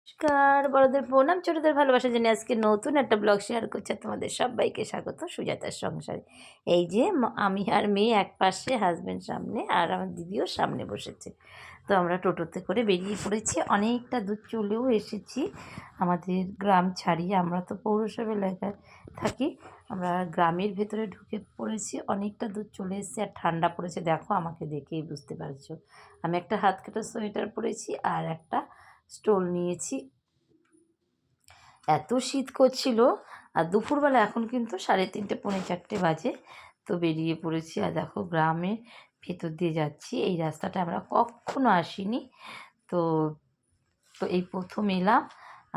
নমস্কার, বড়দের প্রণাম, ছোটদের ভালোবাসা জানিয়ে আজকে নতুন একটা ব্লগ শেয়ার করছে। তোমাদের সবাইকে স্বাগত সুজাতার সংসারে। এই যে আমি আর মেয়ে এক পাশে, হাজব্যান্ড সামনে, আর আমার দিদিও সামনে বসেছে। তো আমরা টোটোতে করে বেরিয়ে পড়েছি, অনেকটা দূর চলেও এসেছি। আমাদের গ্রাম ছাড়িয়ে, আমরা তো পৌরসভা এলাকায় থাকি, আমরা গ্রামের ভেতরে ঢুকে পড়েছি। অনেকটা দূর চলে এসেছি, আর ঠান্ডা পড়েছে, দেখো আমাকে দেখেই বুঝতে পারছো। আমি একটা হাত কাটা সোয়েটার পরেছি আর একটা স্টোল নিয়েছি। এত শীত করছিল, আর দুপুরবেলা এখন কিন্তু 3:30 পৌনে 4টে বাজে। তো বেরিয়ে পড়েছি, আর দেখো গ্রামের ভেতর দিয়ে যাচ্ছি। এই রাস্তাটা আমরা কখনো আসিনি। তো তো এই প্রথম এলাম,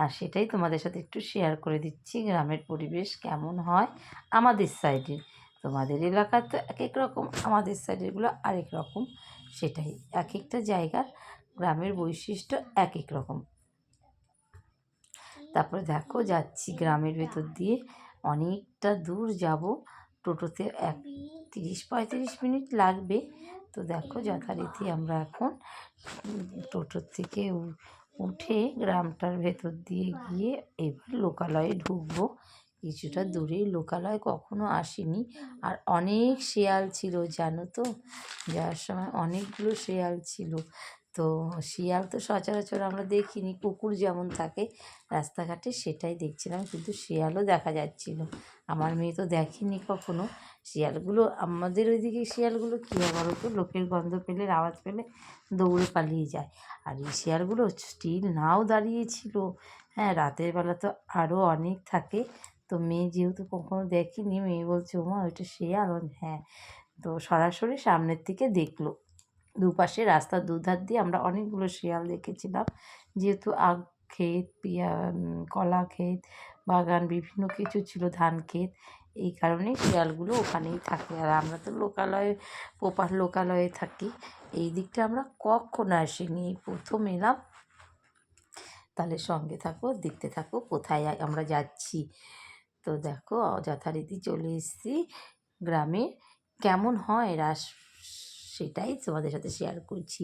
আর সেটাই তোমাদের সাথে একটু শেয়ার করে দিচ্ছি। গ্রামের পরিবেশ কেমন হয় আমাদের সাইডে। তোমাদের এলাকায় তো এক এক রকম, আমাদের সাইডেরগুলো আরেক রকম। সেটাই, এক একটা জায়গার গ্রামের বৈশিষ্ট্য এক এক রকম। তারপরে দেখো যাচ্ছি গ্রামের ভেতর দিয়ে, অনেকটা দূর যাব। টোটোতে 30-35 মিনিট লাগবে। তো দেখো যথারীতি আমরা এখন টোটোর থেকে উঠে গ্রামটার ভেতর দিয়ে গিয়ে এবার লোকালয়ে ঢুকবো। কিছুটা দূরেই লোকালয়, কখনো আসিনি। আর অনেক শেয়াল ছিল জানো তো, যাওয়ার সময় অনেকগুলো শেয়াল ছিল। তো শিয়াল তো সচরাচর আমরা দেখিনি, কুকুর যেমন থাকে রাস্তাঘাটে সেটাই দেখছিলাম, কিন্তু শিয়ালও দেখা যাচ্ছিল। আমার মেয়ে তো দেখেনি কখনো শিয়ালগুলো। আমাদের ওইদিকে শিয়ালগুলো কী হয় বলো তো, লোকের গন্ধ পেলে, আওয়াজ পেলে দৌড়ে পালিয়ে যায়। আর এই শিয়ালগুলো স্টিল নাও দাঁড়িয়েছিল। হ্যাঁ, রাতের বেলা তো আরও অনেক থাকে। তো মেয়ে যেহেতু কখনো দেখেনি, মেয়ে বলছে ওমা ওইটা শিয়াল। হ্যাঁ, তো সরাসরি সামনের থেকে দেখলো। দুপাশে রাস্তার দুধার দিয়ে আমরা অনেকগুলো শিয়াল দেখেছিলাম। যেহেতু আখ ক্ষেত, কলা ক্ষেত, বাগান বিভিন্ন কিছু ছিল, ধান ক্ষেত, এই কারণেই শিয়ালগুলো ওখানেই থাকে। আর আমরা তো প্রপার লোকালয়ে থাকি, এই দিকটা আমরা কখনো আসিনি, এই প্রথম এলাম। তাহলে সঙ্গে থাকো, দেখতে থাকো কোথায় আমরা যাচ্ছি। তো দেখো যথারীতি চলে এসেছি গ্রামে। কেমন হয় রাস, সেটাই তোমাদের সাথে শেয়ার করছি।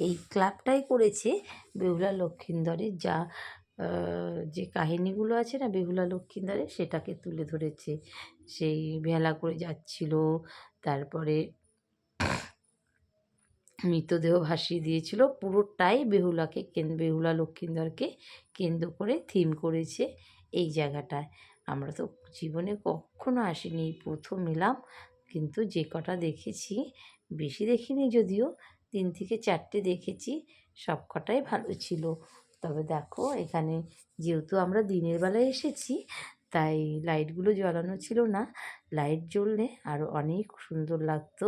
এই ক্লাবটাই করেছে বেহুলা লক্ষীন্দরের, যা যে কাহিনিগুলো আছে না বেহুলা লক্ষীন্দরের, সেটাকে তুলে ধরেছে। সেই ভেলা করে যাচ্ছিল, তারপরে মৃতদেহ ভাসিয়ে দিয়েছিল, পুরোটাই বেহুলা লক্ষীন্দরকে কেন্দ্র করে থিম করেছে এই জায়গাটায়। আমরা তো জীবনে কখনো আসিনি, এই প্রথম এলাম। কিন্তু যে কটা দেখেছি, বেশি দেখিনি যদিও, 3 থেকে 4টে দেখেছি, সব কটাই ভালো ছিল। তবে দেখো এখানে যেহেতু আমরা দিনের বেলায় এসেছি, তাই লাইটগুলো জ্বালানো ছিল না। লাইট জ্বললে আরও অনেক সুন্দর লাগতো।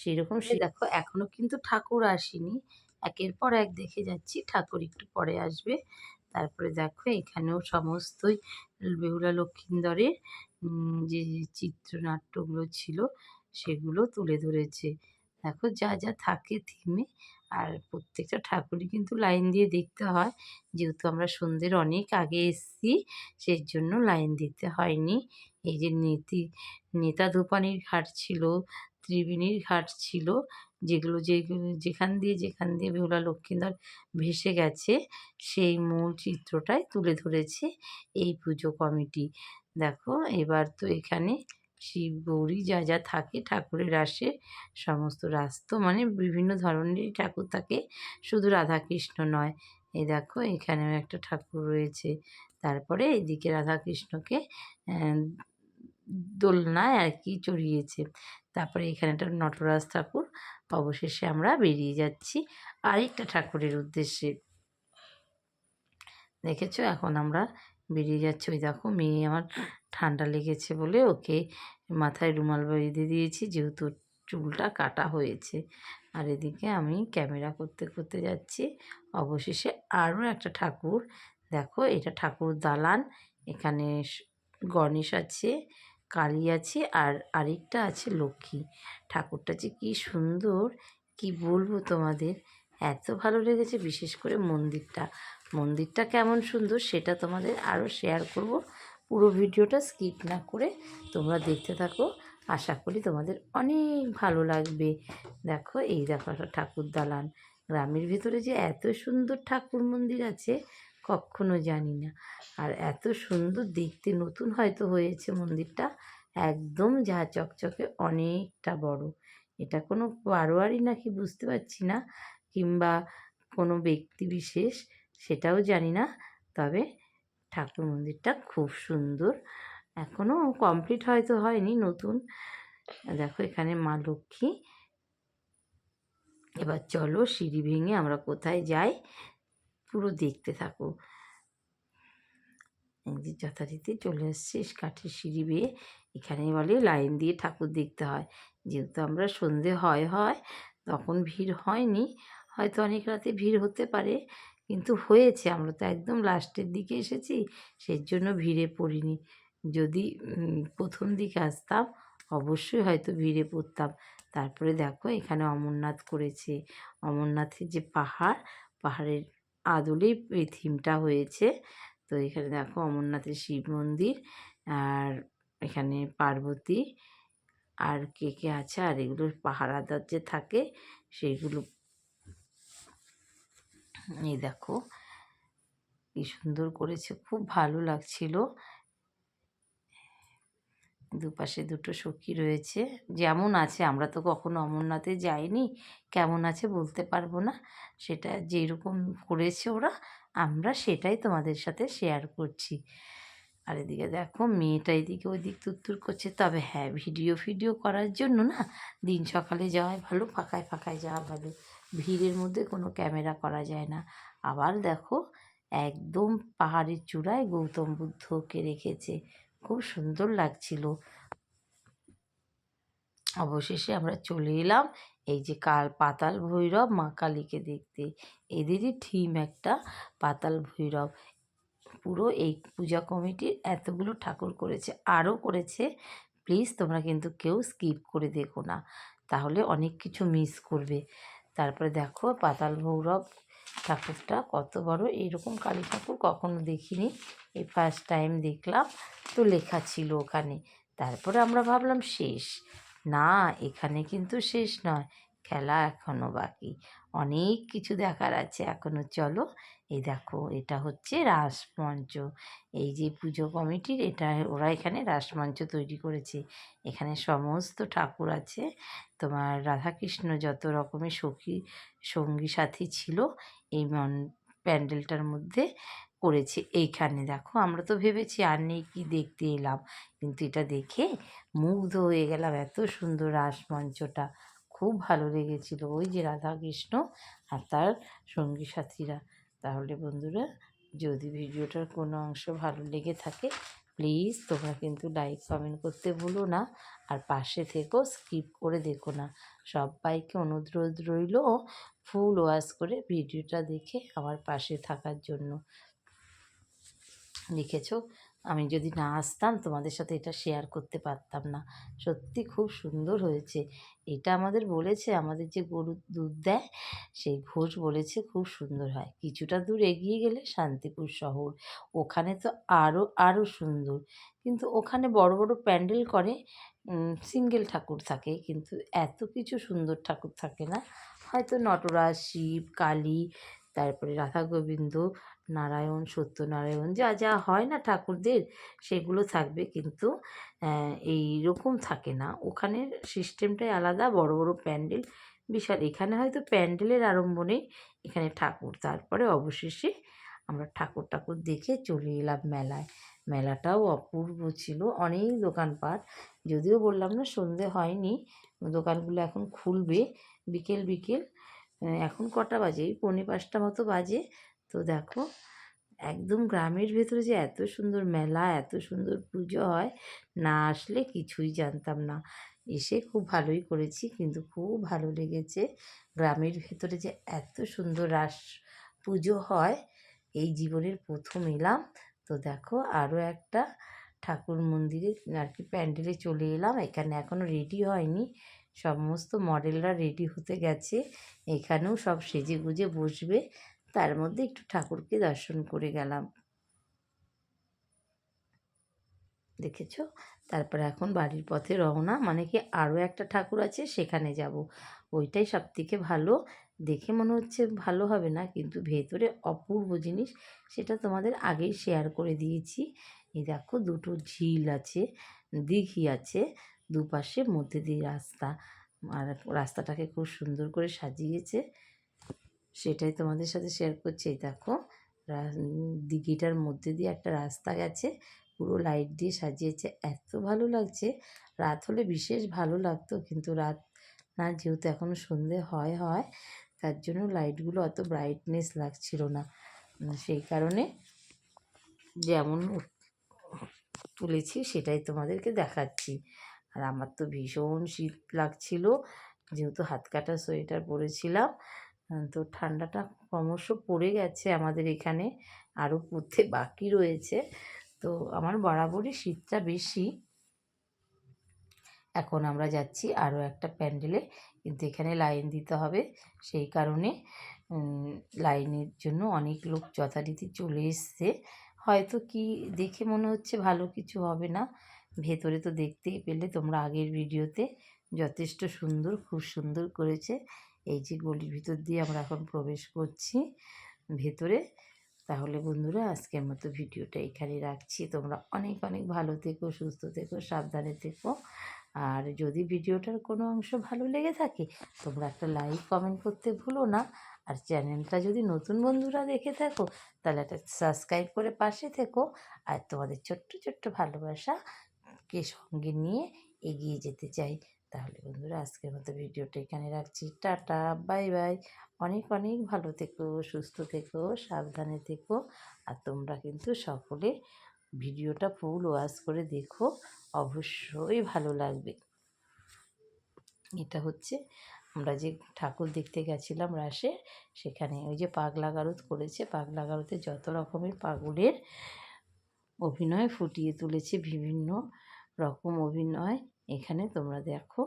সেরকম দেখো এখনও কিন্তু ঠাকুর আসেনি, একের পর এক দেখে যাচ্ছি, ঠাকুর একটু পরে আসবে। তারপরে দেখো এখানেও সমস্তই বেহুলা লক্ষীন্দরের যে চিত্রনাট্যগুলো ছিল সেগুলো তুলে ধরেছে। দেখো যা যা থাকে থিমে। আর প্রত্যেকটা ঠাকুরই কিন্তু লাইন দিয়ে দেখতে হয়, যেহেতু আমরা সন্ধ্যের অনেক আগে এসেছি, সেই জন্য লাইন দিতে হয়নি। এই যে নেতা ধূপানির ঘাট ছিল, ত্রিবেণীর ঘাট ছিল, যেখান দিয়ে বেহুলা লক্ষীন্দর ভেসে গেছে, সেই মূল চিত্রটাই তুলে ধরেছে এই পুজো কমিটি। দেখো এবার তো এখানে শিব গৌরী যা যা থাকে ঠাকুরের আসে, সমস্ত রাস্তা মানে বিভিন্ন ধরনেরই ঠাকুর থাকে, শুধু রাধাকৃষ্ণ নয়। এই দেখো এখানেও একটা ঠাকুর রয়েছে। তারপরে এদিকে রাধাকৃষ্ণকে দোলনায় আর কি চড়িয়েছে। তারপরে এখানে একটা নটরাজ ঠাকুর। অবশেষে আমরা বেরিয়ে যাচ্ছি আরেকটা ঠাকুরের উদ্দেশ্যে। দেখেছো এখন আমরা বেরিয়ে যাচ্ছি। ওই দেখো মেয়ে আমার ঠান্ডা লেগেছে বলে ওকে মাথায় রুমাল বেঁধে দিয়েছি, যেহেতু চুলটা কাটা হয়েছে। আর এদিকে আমি ক্যামেরা করতে করতে যাচ্ছি। অবশেষে আরও একটা ঠাকুর, দেখো এটা ঠাকুর দালান। এখানে গণেশ আছে, কালী আছে, আর আরেকটা আছে লক্ষ্মী। ঠাকুরটা যে কী সুন্দর, কি বলবো তোমাদের, এত ভালো লেগেছে। বিশেষ করে মন্দিরটা কেমন সুন্দর সেটা তোমাদের আরও শেয়ার করব। পুরো ভিডিওটা স্কিপ না করে তোমরা দেখতে থাকো, আশা করি তোমাদের অনেক ভালো লাগবে। দেখো এই দেখো একটা ঠাকুর দালান। গ্রামের ভিতরে যে এত সুন্দর ঠাকুর মন্দির আছে কক্ষনো জানি না। আর এত সুন্দর দেখতে, নতুন হয়তো হয়েছে মন্দিরটা, একদম ঝাঁ চকচকে, অনেকটা বড়। এটা কোনো বারোয়ারি নাকি বুঝতে পারছি না, কিংবা কোনো ব্যক্তি বিশেষ সেটাও জানি না। তবে ঠাকুর মন্দিরটা খুব সুন্দর, এখনও কমপ্লিট হয়তো হয়নি, নতুন। দেখো এখানে মা লক্ষ্মী। এবার চলো সিঁড়ি ভেঙে আমরা কোথায় যাই পুরো দেখতে থাকো। এই যে যথারীতি চলে এসছি কাঠের সিঁড়ি বেয়ে। এখানে বলে লাইন দিয়ে ঠাকুর দেখতে হয়। যেহেতু আমরা সন্ধে হয় তখন ভিড় হয়নি, হয়তো অনেক রাতে ভিড় হতে পারে, কিন্তু হয়েছে। আমরা তো একদম লাস্টের দিকে এসেছি, সেই জন্য ভিড়ে পড়িনি। যদি প্রথম দিকে আসতাম অবশ্যই হয়তো ভিড়ে পড়তাম। তারপরে দেখো এখানে অমরনাথ করেছে। অমরনাথের যে পাহাড়ের আদলেই এই থিমটা হয়েছে। তো এখানে দেখো অমরনাথের শিব মন্দির, আর এখানে পার্বতী, আর কে কে আছে, আর এগুলো পাহারাদার যে থাকে সেইগুলো। এই দেখো কি সুন্দর করেছে, খুব ভালো লাগছিল। দুপাশে দুটো সখী রয়েছে, যেমন আছে। আমরা তো কখনো অমরনাথে যাইনি, কেমন আছে বলতে পারবো না। সেটা যেরকম করেছে ওরা, আমরা সেটাই তোমাদের সাথে শেয়ার করছি। আর এদিকে দেখো মেয়েটা এদিকে ওইদিক তুত্তুর করছে। তবে হ্যাঁ, ভিডিও করার জন্য না দিন সকালে যাওয়াই ভালো, ফাঁকায় যাওয়া ভালো। ভিড়ের মধ্যে কোনো ক্যামেরা করা যায় না। আবার দেখো একদম পাহাড়ের চূড়ায় গৌতম বুদ্ধকে রেখেছে, খুব সুন্দর লাগছিল। অবশেষে আমরা চলে এলাম এই যে পাতাল ভৈরব মা কালীকে দেখতে। এদেরই থিম একটা, পাতাল ভৈরব। পুরো এই পূজা কমিটির এতগুলো ঠাকুর করেছে, আরও করেছে। প্লিজ তোমরা কিন্তু কেউ স্কিপ করে দেখো না, তাহলে অনেক কিছু মিস করবে। তারপরে দেখো পাতাল ভৈরব ঠাকুরটা কত বড়, এইরকম কালী ঠাকুর কখনো দেখিনি, এই ফার্স্ট টাইম দেখলাম। তো লেখা ছিল ওখানে। তারপরে আমরা ভাবলাম শেষ, না এখানে কিন্তু শেষ নয়, খেলা এখনও বাকি, অনেক কিছু দেখার আছে এখনও। চলো, এই দেখো এটা হচ্ছে রাসমঞ্চ। এই যে পুজো কমিটির এটা, ওরা এখানে রাসমঞ্চ তৈরি করেছে। এখানে সমস্ত ঠাকুর আছে, তোমার রাধাকৃষ্ণ যত রকমের সঙ্গী সাথী ছিল এই প্যান্ডেলটার মধ্যে করেছে। এইখানে দেখো আমরা তো ভেবেছি আর নেই, কি দেখতে এলাম, কিন্তু এটা দেখে মুগ্ধ হয়ে গেলাম। এত সুন্দর রাসমঞ্চটা, খুব ভালো লেগেছিল। ওই যে রাধাকৃষ্ণ আর তার সঙ্গী সাথীরা। তাহলে বন্ধুরা, যদি ভিডিওটার কোনো অংশ ভালো লেগে থাকে প্লিজ তোমরা কিন্তু লাইক কমেন্ট করতে ভুলো না, আর পাশে থেকেও স্কিপ করে দেখো না। সবাইকে অনুরোধ রইল ফুল ওয়াচ করে ভিডিওটা দেখে আমার পাশে থাকার জন্য। লিখেছো, আমি যদি না আসতাম তোমাদের সাথে এটা শেয়ার করতে পারতাম না। সত্যি খুব সুন্দর হয়েছে। এটা আমাদের বলেছে, আমাদের যে গরুর দুধ দেয় সেই ঘোষ বলেছে খুব সুন্দর হয়। কিছুটা দূর এগিয়ে গেলে শান্তিপুর শহর, ওখানে তো আরও সুন্দর। কিন্তু ওখানে বড় বড় প্যান্ডেল করে, সিঙ্গেল ঠাকুর থাকে, কিন্তু এত কিছু সুন্দর ঠাকুর থাকে না। হয়তো নটরাজ, শিব, কালী, তারপরে রাধা গোবিন্দ, নারায়ণ, সত্যনারায়ণ, যা হয় না ঠাকুরদের, সেগুলো থাকবে, কিন্তু এই রকম থাকে না। ওখানের সিস্টেমটাই আলাদা, বড় বড় প্যান্ডেল, বিশাল। এখানে হয়তো প্যান্ডেলের আরম্ভ নেই, এখানে ঠাকুর। তারপরে অবশেষে আমরা ঠাকুর দেখে চলে এলাম মেলায়। মেলাটাও অপূর্ব ছিল, অনেক দোকানপাট। যদিও বললাম না সন্ধে হয়নি, দোকানগুলো এখন খুলবে বিকেল। এখন কটা বাজে, 4:45 মতো বাজে। তো দেখো একদম গ্রামের ভেতরে যে এত সুন্দর মেলা, এত সুন্দর পুজো হয়, না আসলে কিছুই জানতাম না। এসে খুব ভালোই করেছি, কিন্তু খুব ভালো লেগেছে। গ্রামের ভেতরে যে এত সুন্দর রাস পুজো হয়, এই জীবনের প্রথম এলাম। তো দেখো আরও একটা ঠাকুর মন্দিরে আর কি প্যান্ডেলে চলে এলাম। এখানে এখনও রেডি হয়নি, সমস্ত মডেলরা রেডি হতে গেছে। এখানেও সব সেজে গুজে বসবে, তার মধ্যে একটু ঠাকুরকে দর্শন করে গেলাম। দেখেছো? তারপর এখন বাড়ির পথে রওনা, মানে কি আরও একটা ঠাকুর আছে সেখানে যাব। ওইটাই সবথেকে ভালো, দেখে মনে হচ্ছে ভালো হবে না, কিন্তু ভেতরে অপূর্ব জিনিস, সেটা তোমাদের আগেই শেয়ার করে দিয়েছি। এই দেখো দুটো ঝিল আছে, দিঘি আছে, দুপাশে মধ্যে দিয়ে রাস্তা, আর রাস্তাটাকে খুব সুন্দর করে সাজিয়েছে, সেটাই তোমাদের সাথে শেয়ার করছি। এই দেখো দিঘিটার মধ্যে দিয়ে একটা রাস্তা গেছে, পুরো লাইট দিয়ে সাজিয়েছে, এত ভালো লাগছে। রাত হলে বিশেষ ভালো লাগতো, কিন্তু রাত না, যেহেতু এখনও সন্ধে হয় তার জন্য লাইটগুলো অত ব্রাইটনেস লাগছিল না। সেই কারণে যেমন তুলেছি সেটাই তোমাদেরকে দেখাচ্ছি। আর আমার তো ভীষণ শীত লাগছিল, যেহেতু হাত কাটা সোয়েটার পরেছিলাম। তো ঠান্ডাটা ক্রমশ পড়ে গেছে আমাদের এখানে, আরও পড়তে বাকি রয়েছে। তো আমার বরাবরই শীতটা বেশি। এখন আমরা যাচ্ছি আরও একটা প্যান্ডেলে, কিন্তু এখানে লাইন দিতে হবে, সেই কারণে লাইনের জন্য অনেক লোক যথারীতি চলে এসছে। হয়তো কি দেখে মনে হচ্ছে ভালো কিছু হবে না, ভেতরে তো দেখতেই পেলে তোমরা আগের ভিডিওতে, যথেষ্ট সুন্দর, খুব সুন্দর করেছে। এই যে গলির ভিতর দিয়ে আমরা এখন প্রবেশ করছি ভেতরে। তাহলে বন্ধুরা, আজকের মতো ভিডিওটা এখানে রাখছি। তোমরা অনেক অনেক ভালো থেকো, সুস্থ থেকো, সাবধানে থেকো। আর যদি ভিডিওটার কোনো অংশ ভালো লেগে থাকে, তোমরা একটা লাইক কমেন্ট করতে ভুলো না। আর চ্যানেলটা যদি নতুন বন্ধুরা দেখে থাকো, তাহলে একটা সাবস্ক্রাইব করে পাশে থেকো। আর তোমাদের ছোট্ট ছোট্ট ভালোবাসাকে সঙ্গে নিয়ে এগিয়ে যেতে চাই। তাহলে বন্ধুরা, আজকের মতো ভিডিওটা এখানে রাখছি। Tata, bye bye. অনেক অনেক ভালো থেকো, সুস্থ থেকো, সাবধানে থেকো। আর তোমরা কিন্তু সকলে ভিডিওটা ফুল ওয়াচ করে দেখো, অবশ্যই ভালো লাগবে। এটা হচ্ছে আমরা যে ঠাকুর দেখতে গেছিলাম রাসে, সেখানে ওই যে পাগলা গারদ করেছে, পাগলা গারদে যত রকমের পাগলের অভিনয় ফুটিয়ে তুলেছে, বিভিন্ন রকম অভিনয় এখানে তোমরা দেখো,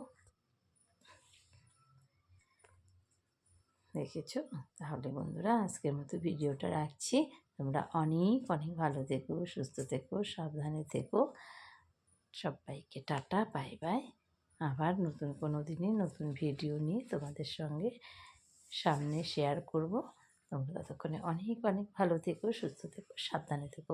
দেখেছো? তাহলে বন্ধুরা, আজকের মতো ভিডিওটা রাখছি। তোমরা অনেক অনেক ভালো থেকো, সুস্থ থেকো, সাবধানে থেকো। সবাইকে টাটা, বাই বাই। আবার নতুন কোনো দিনে নতুন ভিডিও নিয়ে তোমাদের সঙ্গে সামনে শেয়ার করব। তোমরা ততক্ষণে অনেক অনেক ভালো থেকো, সুস্থ থেকো, সাবধানে থেকো।